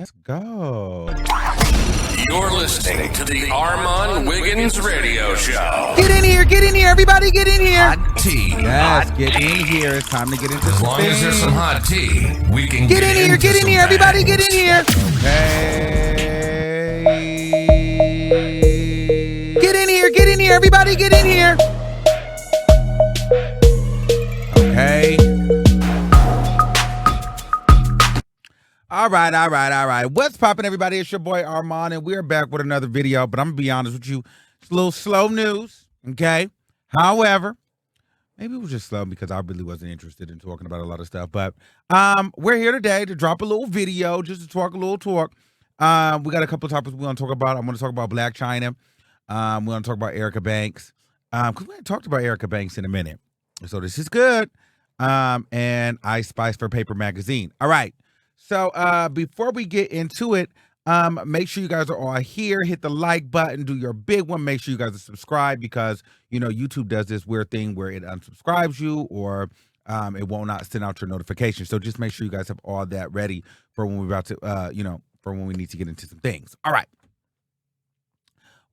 Let's go. You're listening to the Armon Wiggins Radio Show. Get in here, everybody, get in here. Hot tea. Yes, get in here. It's time to get into As some long as there's some hot tea, we can Get in here, into some everybody, bags. get in here. Okay. Get in here, everybody, get in here. Okay. All right. What's poppin', everybody? It's your boy Armon, and we're back with another video. But I'm gonna be honest with you, it's a little slow news, okay? However, maybe it was just slow because I really wasn't interested in talking about a lot of stuff. But we're here today to drop a little video, just to talk a little talk. We got a couple of topics we want to talk about. I'm going to talk about Blac Chyna. We want to talk about Erica Banks, because we haven't talked about Erica Banks in a minute. So this is good. And Ice Spice for Paper Magazine. All right. So before we get into it, make sure you guys are all here. Hit the like button. Do your big one. Make sure you guys are subscribed because, you know, YouTube does this weird thing where it unsubscribes you or it will not send out your notifications. So just make sure you guys have all that ready for when we're about to, for when we need to get into some things. All right.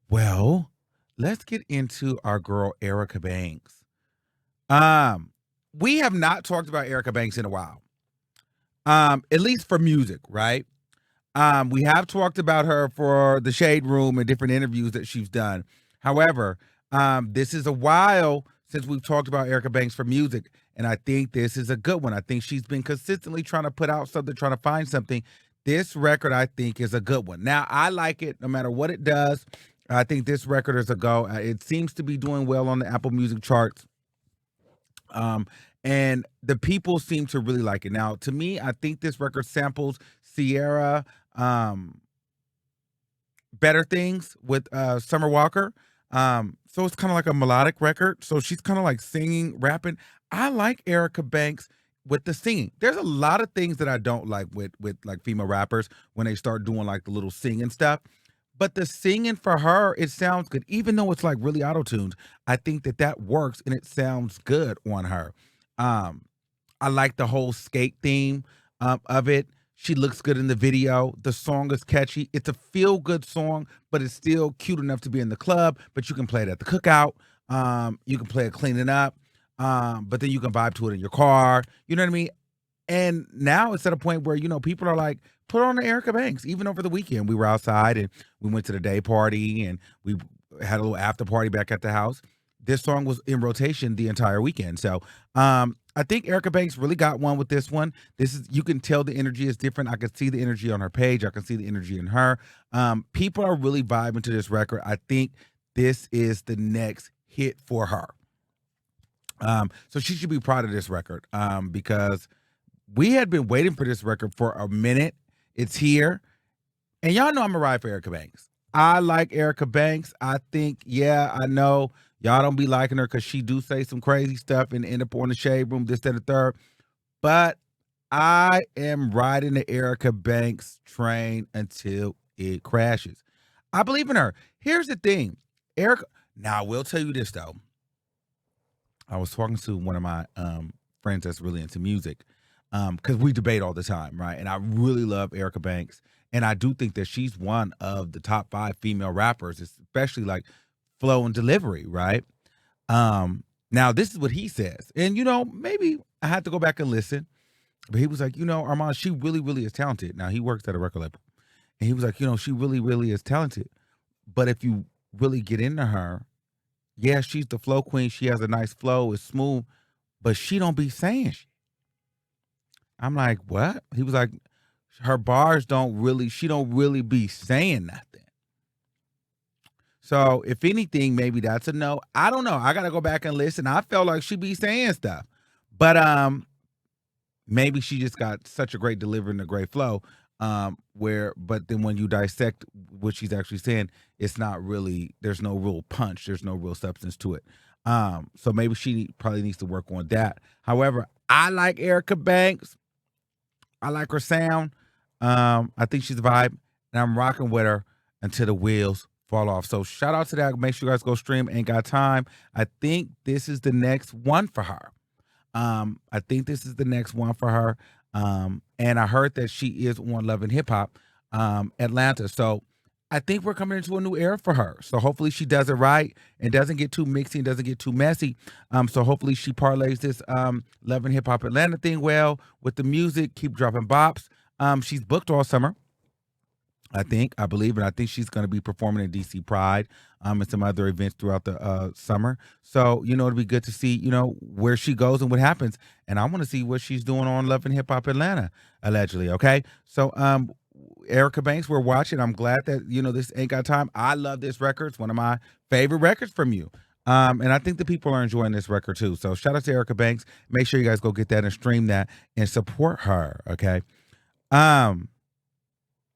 Well, let's get into our girl, Erica Banks. We have not talked about Erica Banks in a while. At least for music, right? We have talked about her for the Shade Room and different interviews that she's done. However, this is a while since we've talked about Erica Banks for music, and I think this is a good one. I think she's been consistently trying to put out something, trying to find something. This record, I think, is a good one. Now, I like it no matter what it does. I think this record is a go. It seems to be doing well on the Apple Music charts. And the people seem to really like it. Now, to me, I think this record samples Sierra Better Things with Summer Walker. So it's kind of like a melodic record. So she's kind of like singing, rapping. I like Erica Banks with the singing. There's a lot of things that I don't like with like female rappers when they start doing like the little singing stuff. But the singing for her, it sounds good. Even though it's like really auto-tuned, I think that works and it sounds good on her. I like the whole skate theme of it. She looks good in the video. The song is catchy. It's a feel-good song, but it's still cute enough to be in the club. But you can play it at the cookout. You can play it cleaning up. But then you can vibe to it in your car. You know what I mean? And now it's at a point where, you know, people are like, put on the Erica Banks. Even over the weekend, we were outside and we went to the day party and we had a little after party back at the house. This song was in rotation the entire weekend. So I think Erica Banks really got one with this one. This is, you can tell the energy is different. I can see the energy on her page. I can see the energy in her. People are really vibing to this record. I think this is the next hit for her. So she should be proud of this record because we had been waiting for this record for a minute. It's here. And y'all know I'm a ride for Erica Banks. I like Erica Banks. I think, yeah, I know y'all don't be liking her because she do say some crazy stuff and end up on the Shade Room, this, that, and the third. But I am riding the Erica Banks train until it crashes. I believe in her. Here's the thing. Erica, now I will tell you this, though. I was talking to one of my friends that's really into music. Because we debate all the time, right? And I really love Erica Banks. And I do think that she's one of the top 5 female rappers, especially like flow and delivery, right? Now, this is what he says. And, you know, maybe I had to go back and listen. But he was like, you know, Armand, she really, really is talented. Now, he works at a record label. And he was like, you know, she really, really is talented. But if you really get into her, yeah, she's the flow queen. She has a nice flow. It's smooth. But she don't be saying shit. I'm like, what? He was like, her bars she don't really be saying nothing. So if anything, maybe that's a no. I don't know. I got to go back and listen. I felt like she be saying stuff, but maybe she just got such a great delivery and a great flow but then when you dissect what she's actually saying, it's not really, there's no real punch. There's no real substance to it. So maybe she probably needs to work on that. However, I like Erica Banks. I like her sound. I think she's a vibe, and I'm rocking with her until the wheels fall off. So shout out to that. Make sure you guys go stream Ain't Got Time. I think this is the next one for her. And I heard that she is on Love and Hip Hop. Atlanta. So I think we're coming into a new era for her. So hopefully she does it right and doesn't get too mixy and doesn't get too messy. So hopefully she parlays this Love and Hip Hop Atlanta thing well with the music, keep dropping bops. She's booked all summer. I believe, and I think she's going to be performing in DC Pride, and some other events throughout the summer. So, it'll be good to see, where she goes and what happens. And I want to see what she's doing on Love and Hip Hop Atlanta, allegedly. Okay. So, Erica Banks, we're watching. I'm glad that, this Ain't Got Time. I love this record. It's one of my favorite records from you. And I think the people are enjoying this record too. So shout out to Erica Banks. Make sure you guys go get that and stream that and support her. Okay.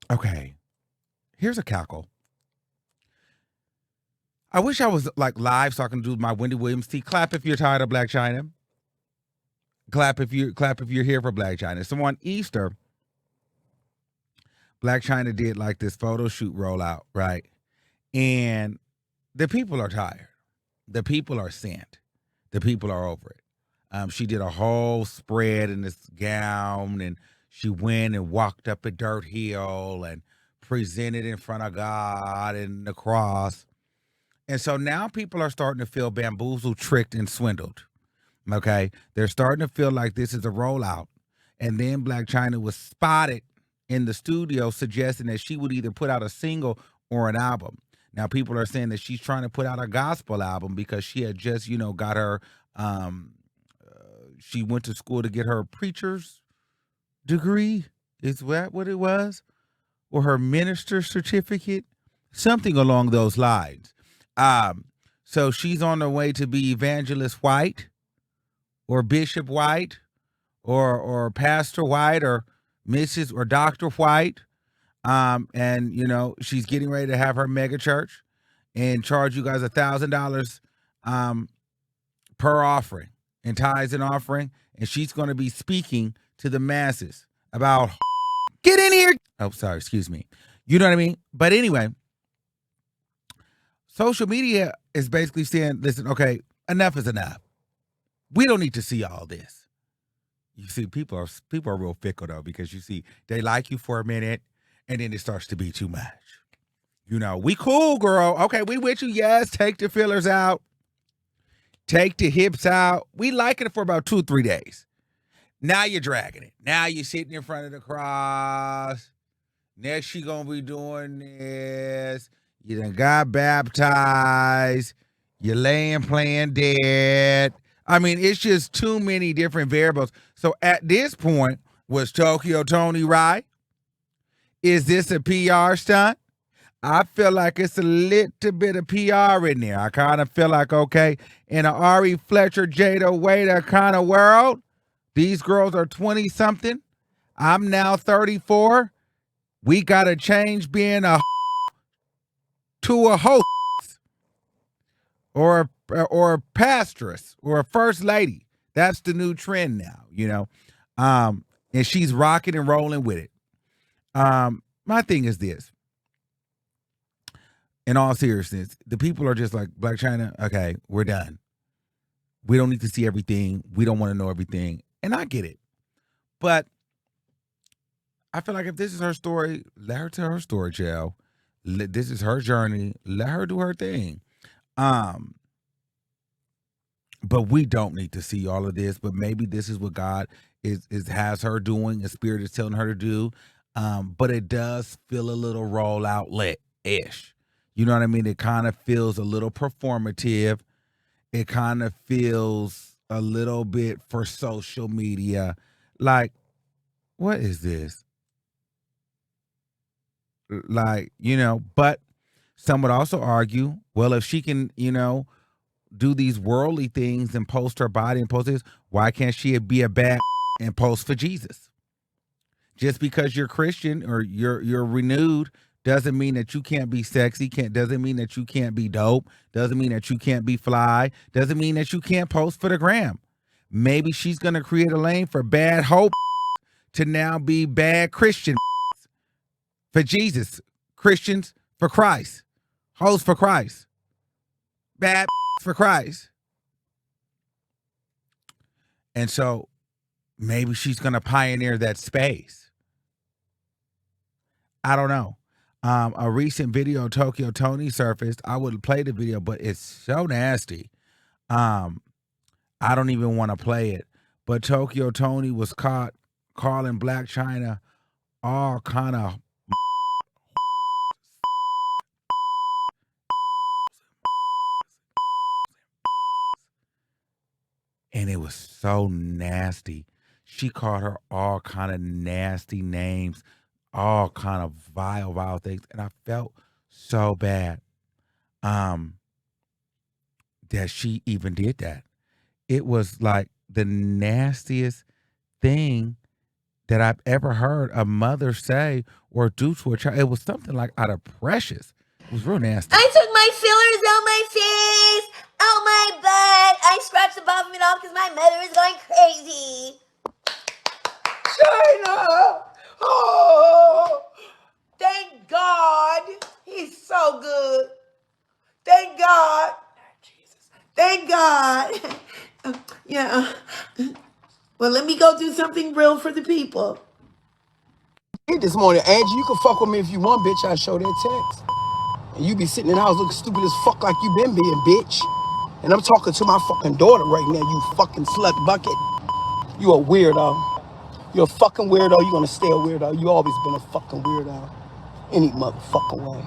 Okay. Here's a cackle. I wish I was like live so I can do my Wendy Williams tea. Clap if you're tired of Blac Chyna. Clap if you're here for Blac Chyna. So on Easter, Blac Chyna did like this photo shoot rollout, right? And the people are tired. The people are sent. The people are over it. She did a whole spread in this gown, and she went and walked up a dirt hill and presented in front of God and the cross. And so now people are starting to feel bamboozled, tricked, and swindled. Okay? They're starting to feel like this is a rollout. And then Blac Chyna was spotted in the studio suggesting that she would either put out a single or an album. Now people are saying that she's trying to put out a gospel album because she had just, got her, she went to school to get her preacher's degree. Is that what it was? Or her minister's certificate? Something along those lines. So she's on her way to be Evangelist White or Bishop White or Pastor White or Mrs. or Dr. White. And she's getting ready to have her mega church and charge you guys $1,000 per offering and tithes and offering. And she's going to be speaking to the masses about get in here. Oh, sorry, excuse me. You know what I mean? But anyway, social media is basically saying, listen, okay, enough is enough. We don't need to see all this. You see, people are real fickle though, because you see, they like you for a minute and then it starts to be too much. We cool, girl. Okay, we with you. Yes, take the fillers out. Take the hips out. We like it for about 2 or 3 days. Now you're dragging it. Now you're sitting in front of the cross. Next she gonna be doing this. You done got baptized. You're laying playing dead. I mean, it's just too many different variables. So at this point, was Tokyo Tony right? Is this a PR stunt? I feel like it's a little bit of PR in there. I kind of feel like, okay, in an Ari Fletcher, Jada Waiter kind of world, these girls are 20-something. I'm now 34. We got to change being a to a host or a pastress or a first lady. That's the new trend now, and she's rocking and rolling with it. My thing is this. In all seriousness, the people are just like, Blac Chyna, okay, we're done. We don't need to see everything. We don't want to know everything. And I get it. But I feel like if this is her story, let her tell her story, child. This is her journey. Let her do her thing. But we don't need to see all of this. But maybe this is what God has her doing. The Spirit is telling her to do. But it does feel a little rollout-ish. You know what I mean? It kind of feels a little performative. It kind of feels a little bit for social media. Like, what is this? Like, but some would also argue, well, if she can, do these worldly things and post her body and post this, why can't she be a bad and post for Jesus? Just because you're Christian or you're renewed doesn't mean that you can't be sexy, doesn't mean that you can't be dope, doesn't mean that you can't be fly, doesn't mean that you can't post for the gram. Maybe she's going to create a lane for bad hope to now be bad Christian for Jesus, Christians for Christ, hoes for Christ, bad for Christ. And so maybe she's going to pioneer that space. I don't know. A recent video of Tokyo Tony surfaced. I would play the video, but it's so nasty. Um, I don't even want to play it. But Tokyo Tony was caught calling Blac Chyna all kind of, and it was so nasty. She called her all kind of nasty names, all kind of vile things, and I felt so bad that she even did that. It was like the nastiest thing that I've ever heard a mother say or do to a child. It was something like out of Precious. It was real nasty. I took my fillers out my face, out my butt. I scratched the bottom of it off because my mother is going crazy. Chyna! Oh! Thank God. He's so good. Thank God. Thank God. Yeah. Well, let me go do something real for the people. This morning, Angie, you can fuck with me if you want, bitch. I show that text. And you be sitting in the house looking stupid as fuck like you been being, bitch. And I'm talking to my fucking daughter right now, you fucking slut bucket. You a weirdo. You're a fucking weirdo. You're gonna stay a weirdo. You always been a fucking weirdo. Any motherfucking way.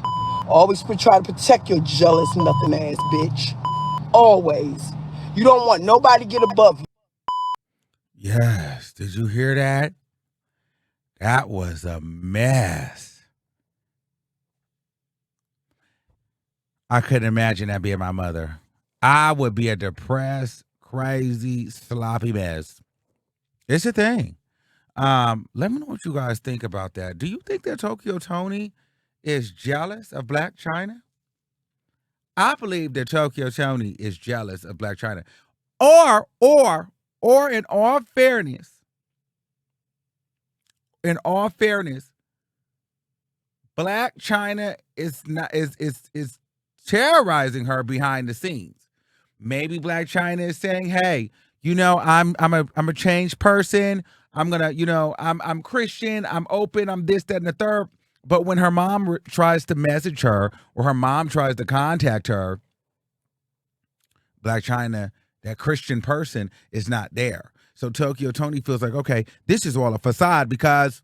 Always try to protect your jealous nothing ass bitch. Always. You don't want nobody to get above you. Yes. Did you hear that? That was a mess. I couldn't imagine that being my mother. I would be a depressed, crazy, sloppy mess. It's a thing. Let me know what you guys think about that. Do you think that Tokyo Tony is jealous of Blac Chyna? I believe that Tokyo Tony is jealous of Blac Chyna. Or in all fairness, Blac Chyna is terrorizing her behind the scenes. Maybe Blac Chyna is saying, "Hey, I'm a changed person. I'm gonna, I'm Christian. I'm open. I'm this, that, and the third." But when her mom tries to message her or her mom tries to contact her, Blac Chyna, that Christian person, is not there. So Tokyo Tony feels like, okay, this is all a facade because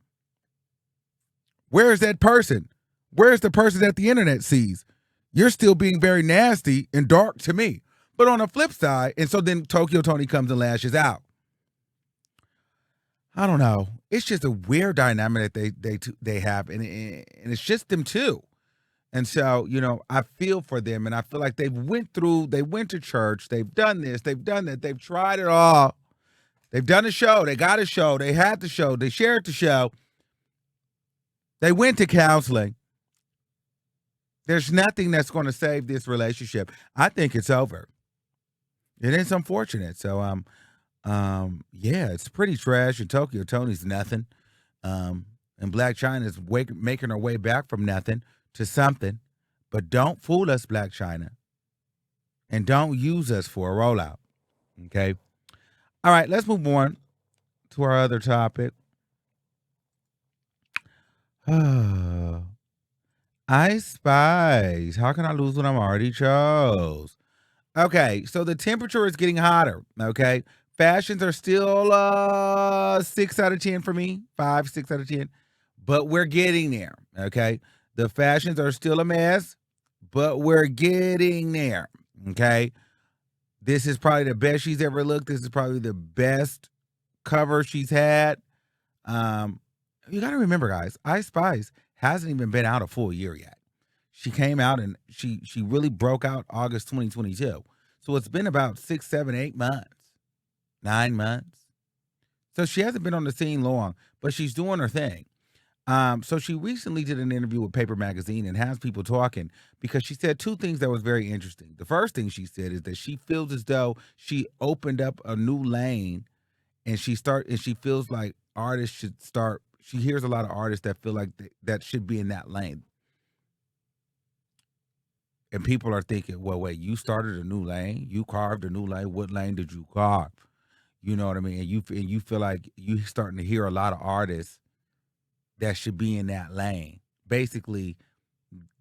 where's that person? Where's the person that the internet sees? You're still being very nasty and dark to me. But on the flip side, and so then Tokyo Tony comes and lashes out. I don't know. It's just a weird dynamic that they have, and it's just them two. And so, I feel for them, and I feel like they went to church, they've done this, they've done that, they've tried it all. They've done a show, they got a show, they had the show, they shared the show. They went to counseling. There's nothing that's going to save this relationship. I think it's over. It is unfortunate. So, yeah, it's pretty trash. And Tokyo Tony's nothing. And Blac Chyna is making her way back from nothing to something. But don't fool us, Blac Chyna. And don't use us for a rollout. Okay? All right, let's move on to our other topic. Ice Spice. How can I lose when I'm already chose? Okay, so the temperature is getting hotter. Okay, fashions are still 6 out of 10 for me, 5, 6 out of 10, but we're getting there. Okay, the fashions are still a mess, but we're getting there. Okay, this is probably the best she's ever looked. This is probably the best cover she's had. You got to remember, guys, Ice Spice hasn't even been out a full year yet. She came out and she really broke out August 2022. So it's been about 6, 7, 8 months, 9 months. So she hasn't been on the scene long, but she's doing her thing. So she recently did an interview with Paper Magazine and has people talking because she said 2 things that was very interesting. The first thing she said is that she feels as though she opened up a new lane and she feels like artists should start. She hears a lot of artists that feel like that should be in that lane. And people are thinking, well, wait, you started a new lane? You carved a new lane? What lane did you carve? You know what I mean? And you feel like you're starting to hear a lot of artists that should be in that lane basically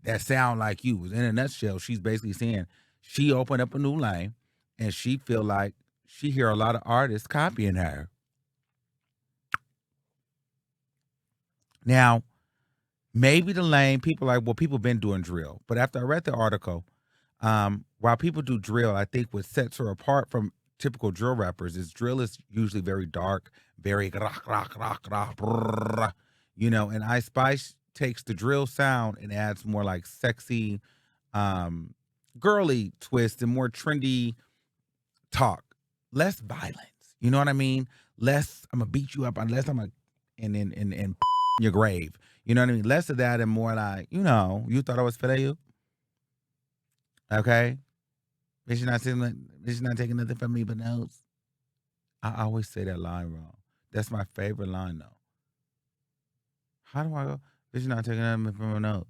that sound like you. In a nutshell, she's basically saying she opened up a new lane and she feel like she hear a lot of artists copying her. Now, maybe the lane, people like, well, people been doing drill. But after I read the article, while people do drill, I think what sets her apart from typical drill rappers is drill is usually very dark, very rock, rock, rock, rock, brrr, and Ice Spice takes the drill sound and adds more like sexy, girly twist and more trendy talk, less violence. You know what I mean? Less, I'm gonna beat you up, unless I'm gonna and your grave. You know what I mean? Less of that and more like, you thought I was fit of you. Okay? Bitch, you're not taking nothing from me but notes. I always say that line wrong. That's my favorite line though. How do I go? Bitch, you're not taking nothing from a note.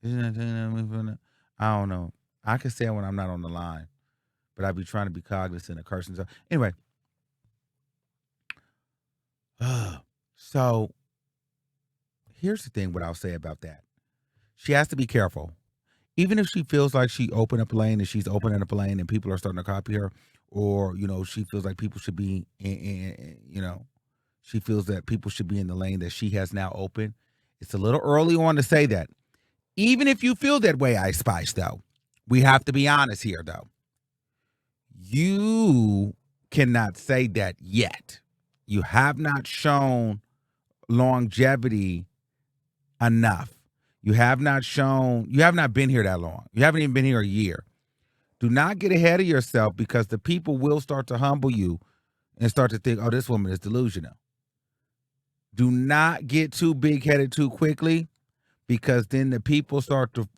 Bitch, you're not taking nothing from a note. I don't know. I can say it when I'm not on the line, but I be trying to be cognizant of cursing. So anyway. So here's the thing, what I'll say about that. She has to be careful. Even if she feels like she opened up a lane and she's opening up a lane and people are starting to copy her, or, she feels like people should be, she feels that people should be in the lane that she has now opened. It's a little early on to say that. Even if you feel that way, Ice Spice, though, we have to be honest here, though. You cannot say that yet. You have not shown longevity enough. You have not been here that long. You haven't even been here a year. Do not get ahead of yourself, because the people will start to humble you and start to think, oh, this woman is delusional. Do not get too big-headed too quickly, because then the people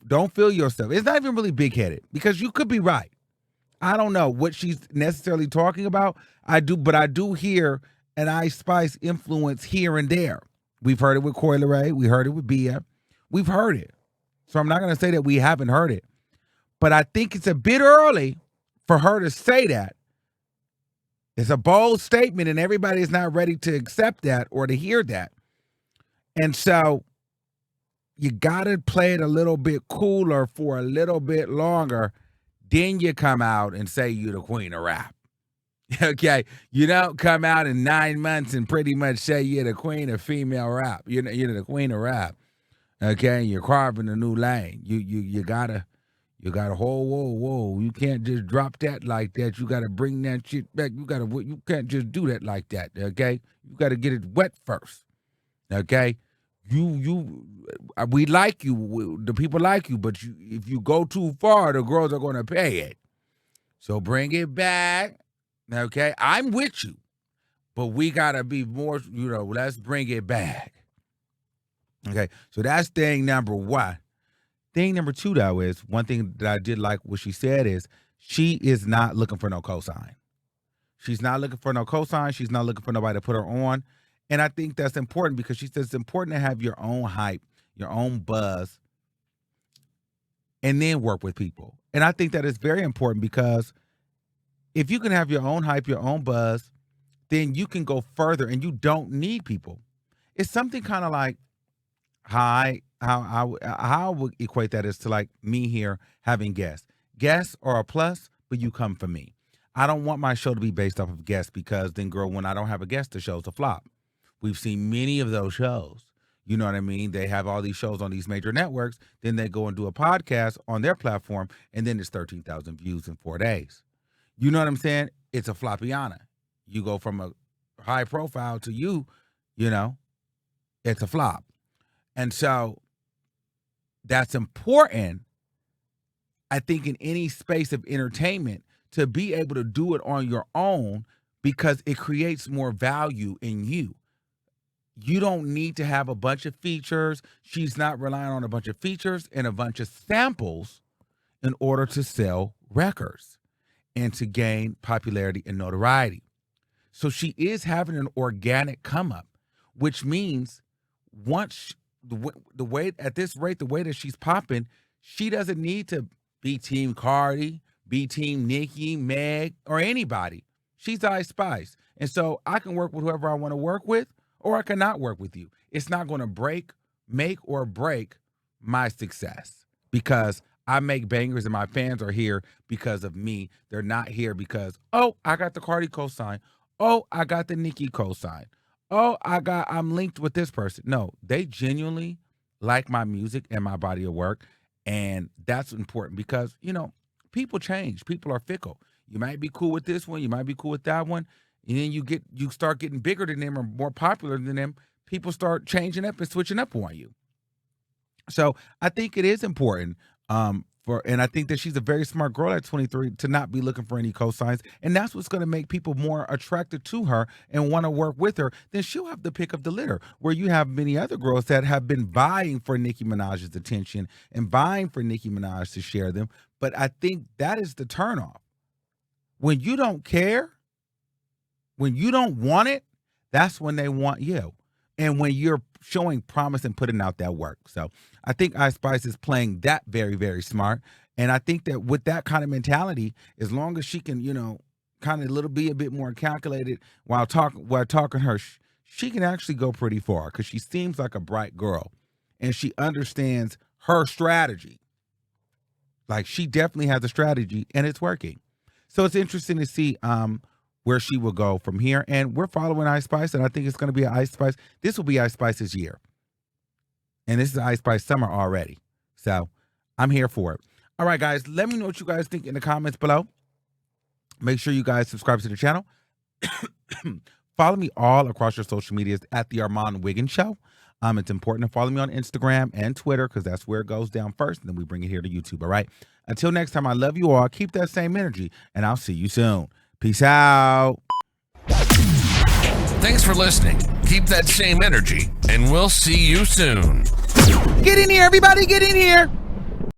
don't feel yourself. It's not even really big-headed, because you could be right. I don't know what she's necessarily talking about. But I do hear an Ice Spice influence here and there. We've heard it with Coi Leray. We heard it with Bia. We've heard it. So I'm not going to say that we haven't heard it. But I think it's a bit early for her to say that. It's a bold statement, and everybody is not ready to accept that or to hear that. And so you got to play it a little bit cooler for a little bit longer. Then you come out and say you're the queen of rap. Okay? You don't come out in 9 months and pretty much say you're the queen of female rap. You're the queen of rap. Okay, you're carving a new lane. You gotta whoa. You can't just drop that like that. You gotta bring that shit back. You can't just do that like that. Okay, you gotta get it wet first. Okay, we like you. The people like you, but if you go too far, the girls are gonna pay it. So bring it back. Okay, I'm with you, but we gotta be more. Let's bring it back. Okay, so that's thing number one. Thing number two, though, is one thing that I did like what she said is she is not looking for no cosign. She's not looking for no cosign. She's not looking for nobody to put her on. And I think that's important, because she says it's important to have your own hype, your own buzz, and then work with people. And I think that is very important, because if you can have your own hype, your own buzz, then you can go further and you don't need people. It's something kind of like, how I would equate that is to like me here having guests. Guests are a plus, but you come for me. I don't want my show to be based off of guests, because then, girl, when I don't have a guest, the show's a flop. We've seen many of those shows. You know what I mean? They have all these shows on these major networks. Then they go and do a podcast on their platform, and then it's 13,000 views in 4 days. You know what I'm saying? It's a floppiana. You go from a high profile to it's a flop. And so that's important, I think, in any space of entertainment, to be able to do it on your own, because it creates more value in you. You don't need to have a bunch of features. She's not relying on a bunch of features and a bunch of samples in order to sell records and to gain popularity and notoriety. So she is having an organic come up, which means once the way at this rate, the way that she's popping, she doesn't need to be Team Cardi, be Team Nicki, Meg, or anybody. She's Ice Spice. And so I can work with whoever I want to work with, or I cannot work with you. It's not going to make or break my success because I make bangers and my fans are here because of me. They're not here because, oh, I got the Cardi cosign. Oh, I got the Nicki cosign. Oh, I'm linked with this person. No, they genuinely like my music and my body of work. And that's important because, people change. People are fickle. You might be cool with this one. You might be cool with that one. And then you start getting bigger than them or more popular than them. People start changing up and switching up on you. So I think it is important and I think that she's a very smart girl at 23 to not be looking for any cosigns. And that's what's going to make people more attracted to her and want to work with her. Then she'll have the pick of the litter, where you have many other girls that have been vying for Nicki Minaj's attention and vying for Nicki Minaj to share them. But I think that is the turnoff. When you don't care, when you don't want it, that's when they want you. And when you're showing promise and putting out that work. So I think Ice Spice is playing that very, very smart. And I think that with that kind of mentality, as long as she can, kind of be a bit more calculated while talking to her, she can actually go pretty far because she seems like a bright girl and she understands her strategy. Like she definitely has a strategy and it's working. So it's interesting to see where she will go from here. And we're following Ice Spice, and I think it's going to be an Ice Spice. This will be Ice Spice's year. And this is Ice Spice summer already. So I'm here for it. All right, guys, let me know what you guys think in the comments below. Make sure you guys subscribe to the channel. Follow me all across your social medias at the Armon Wiggins Show. It's important to follow me on Instagram and Twitter because that's where it goes down first, and then we bring it here to YouTube, all right? Until next time, I love you all. Keep that same energy, and I'll see you soon. Peace out. Thanks for listening. Keep that same energy, and we'll see you soon. Get in here, everybody. Get in here.